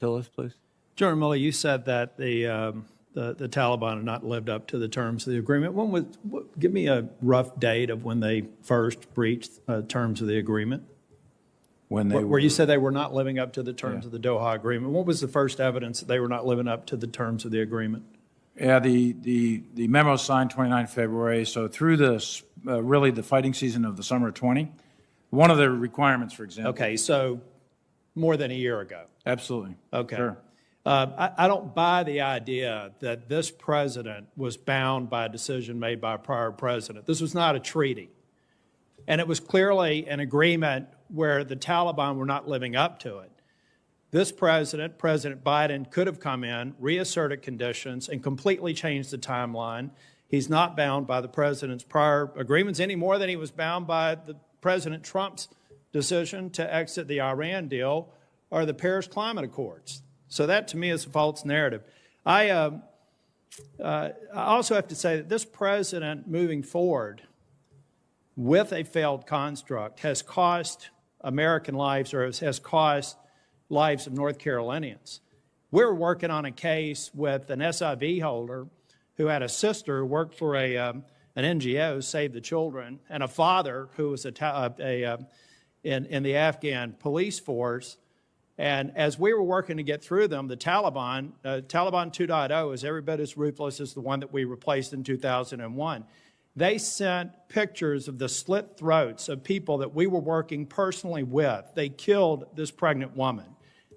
Tillis, please. General Milley, you said that the Taliban had not lived up to the terms of the agreement. Give me a rough date of when they first breached terms of the agreement. Where you said they were not living up to the terms of the Doha Agreement. What was the first evidence that they were not living up to the terms of the agreement? Yeah, the memo signed 29 February. So through this, really the fighting season of the summer of 20, one of the requirements, for example. Okay, so more than a year ago. Absolutely. Okay. Sure. I don't buy the idea that this president was bound by a decision made by a prior president. This was not a treaty. And it was clearly an agreement where the Taliban were not living up to it. This president, President Biden, could have come in, reasserted conditions, and completely changed the timeline. He's not bound by the president's prior agreements any more than he was bound by the President Trump's decision to exit the Iran deal or the Paris Climate Accords. So that, to me, is a false narrative. I also have to say that this president moving forward with a failed construct has cost American lives, or has cost lives of North Carolinians. We're working on a case with an SIV holder who had a sister who worked for an NGO, Save the Children, and a father who was in the Afghan police force. And as we were working to get through them, the Taliban 2.0 is every bit as ruthless as the one that we replaced in 2001. They sent pictures of the slit throats of people that we were working personally with. They killed this pregnant woman.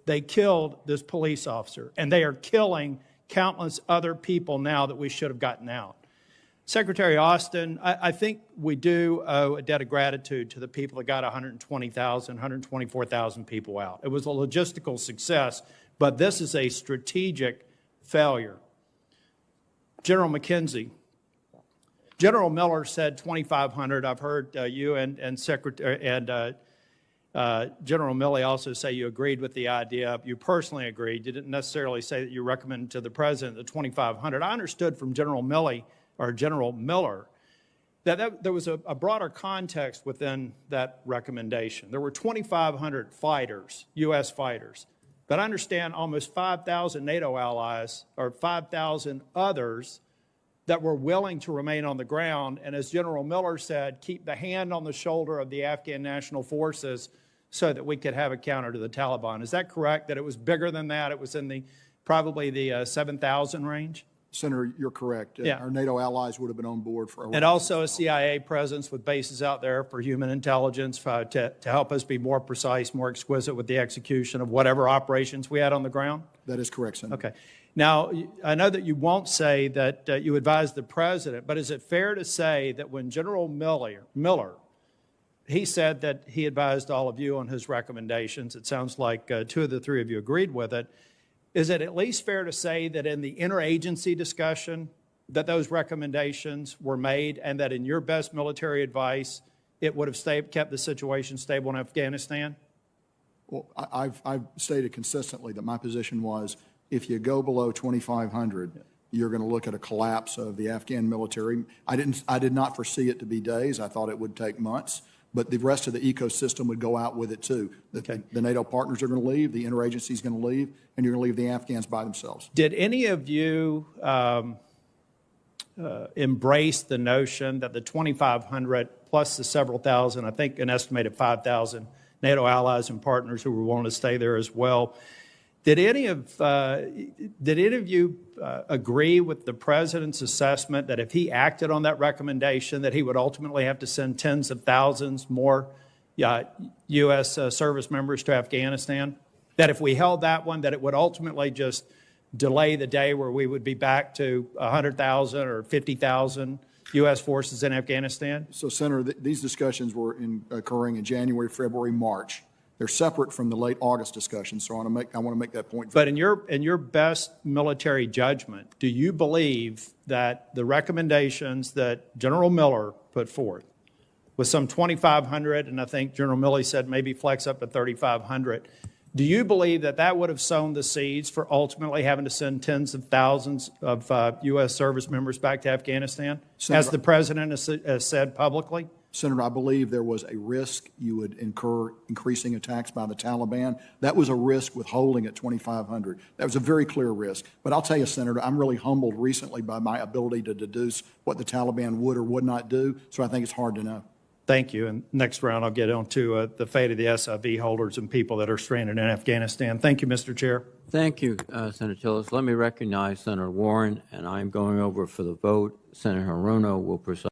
They killed this police officer. And they are killing countless other people now that we should have gotten out. Secretary Austin, I think we do owe a debt of gratitude to the people that got 120,000, 124,000 people out. It was a logistical success, but this is a strategic failure. General McKenzie. General Miller said 2,500. I've heard you and General Milley also say you agreed with the idea. You personally agreed. You didn't necessarily say that you recommended to the president the 2,500. I understood from General Milley or General Miller that there was a broader context within that recommendation. There were 2,500 fighters, U.S. fighters, but I understand almost 5,000 NATO allies or 5,000 others that were willing to remain on the ground, and as General Miller said, keep the hand on the shoulder of the Afghan National Forces so that we could have a counter to the Taliban. Is that correct, that it was bigger than that? It was in probably the 7,000 range? Senator, you're correct. Yeah. Our NATO allies would have been on board for and also a CIA presence with bases out there for human intelligence to help us be more precise, more exquisite with the execution of whatever operations we had on the ground? That is correct, Senator. Okay. Now, I know that you won't say that you advised the president, but is it fair to say that when General Miller, he said that he advised all of you on his recommendations, it sounds like two of the three of you agreed with it, is it at least fair to say that in the interagency discussion that those recommendations were made and that in your best military advice, it would have kept the situation stable in Afghanistan? Well, I've stated consistently that my position was if you go below 2,500, you're going to look at a collapse of the Afghan military. I did not foresee it to be days. I thought it would take months, but the rest of the ecosystem would go out with it too. The NATO partners are going to leave, the interagency is going to leave, and you're going to leave the Afghans by themselves. Did any of you embrace the notion that the 2,500 plus the several thousand, I think an estimated 5,000 NATO allies and partners who were willing to stay there as well, did any of you agree with the president's assessment that if he acted on that recommendation, that he would ultimately have to send tens of thousands more U.S. service members to Afghanistan? That if we held that one, that it would ultimately just delay the day where we would be back to 100,000 or 50,000 U.S. forces in Afghanistan? So, Senator, these discussions were occurring in January, February, March. They're separate from the late August discussion, so I want to make that point. But in your best military judgment, do you believe that the recommendations that General Miller put forth, with some 2,500, and I think General Milley said maybe flex up to 3,500, do you believe that that would have sown the seeds for ultimately having to send tens of thousands of U.S. service members back to Afghanistan, Senator, as the president has said publicly? Senator, I believe there was a risk you would incur increasing attacks by the Taliban. That was a risk with holding at 2,500. That was a very clear risk. But I'll tell you, Senator, I'm really humbled recently by my ability to deduce what the Taliban would or would not do, so I think it's hard to know. Thank you. And next round, I'll get on to the fate of the SIV holders and people that are stranded in Afghanistan. Thank you, Mr. Chair. Thank you, Senator Tillis. Let me recognize Senator Warren, and I'm going over for the vote. Senator Hirono will preside.